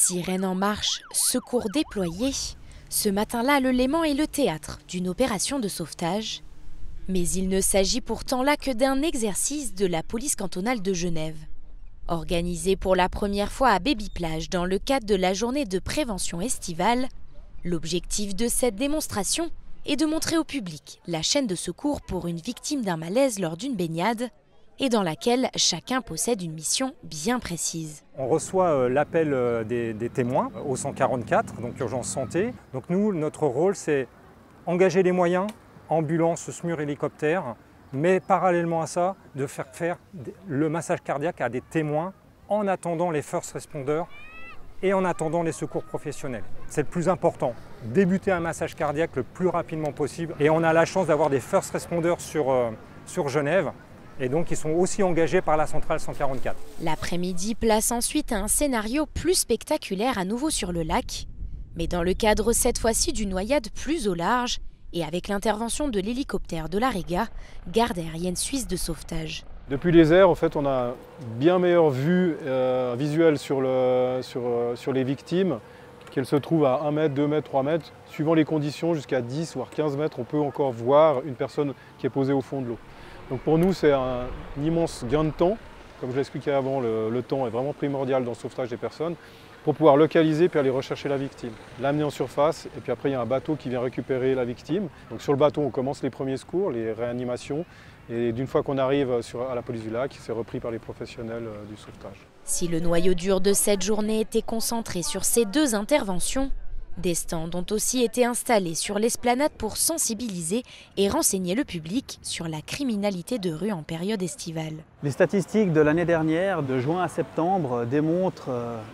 Sirène en marche, secours déployés. Ce matin-là, le Léman est le théâtre d'une opération de sauvetage. Mais il ne s'agit pourtant là que d'un exercice de la police cantonale de Genève. Organisé pour la première fois à Baby-Plage dans le cadre de la journée de prévention estivale, l'objectif de cette démonstration est de montrer au public la chaîne de secours pour une victime d'un malaise lors d'une baignade et dans laquelle chacun possède une mission bien précise. On reçoit l'appel des témoins au 144, donc urgence santé. Donc nous, notre rôle, c'est engager les moyens, ambulance, SMUR, hélicoptère, mais parallèlement à ça, de faire le massage cardiaque à des témoins en attendant les first responders et en attendant les secours professionnels. C'est le plus important, débuter un massage cardiaque le plus rapidement possible. Et on a la chance d'avoir des first responders sur Genève. Et donc, ils sont aussi engagés par la centrale 144. L'après-midi place ensuite un scénario plus spectaculaire à nouveau sur le lac, mais dans le cadre cette fois-ci d'une noyade plus au large et avec l'intervention de l'hélicoptère de l'AREGA, garde aérienne suisse de sauvetage. Depuis les airs, en fait, on a bien meilleure vue visuelle sur les victimes, qu'elles se trouvent à 1 mètre, 2 mètres, 3 mètres. Suivant les conditions, jusqu'à 10 voire 15 mètres, on peut encore voir une personne qui est posée au fond de l'eau. Donc pour nous, c'est un immense gain de temps. Comme je l'expliquais avant, le temps est vraiment primordial dans le sauvetage des personnes pour pouvoir localiser puis aller rechercher la victime, l'amener en surface et puis après il y a un bateau qui vient récupérer la victime. Donc sur le bateau, on commence les premiers secours, les réanimations et d'une fois qu'on arrive à la police du lac, c'est repris par les professionnels du sauvetage. Si le noyau dur de cette journée était concentré sur ces deux interventions, des stands ont aussi été installés sur l'esplanade pour sensibiliser et renseigner le public sur la criminalité de rue en période estivale. Les statistiques de l'année dernière, de juin à septembre, démontrent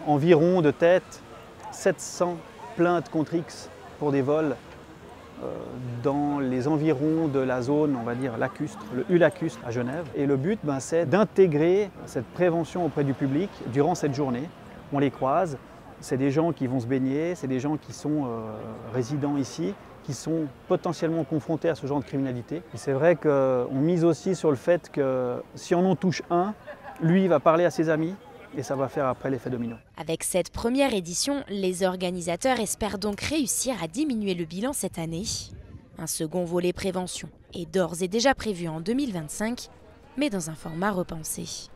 environ de tête 700 plaintes contre X pour des vols dans les environs de la zone, on va dire, lacustre, le U-lacustre à Genève. Et le but, c'est d'intégrer cette prévention auprès du public durant cette journée. On les croise. C'est des gens qui vont se baigner, c'est des gens qui sont résidents ici, qui sont potentiellement confrontés à ce genre de criminalité. Et c'est vrai qu'on mise aussi sur le fait que si on en touche un, lui va parler à ses amis et ça va faire après l'effet domino. Avec cette première édition, les organisateurs espèrent donc réussir à diminuer le bilan cette année. Un second volet prévention est d'ores et déjà prévu en 2025, mais dans un format repensé.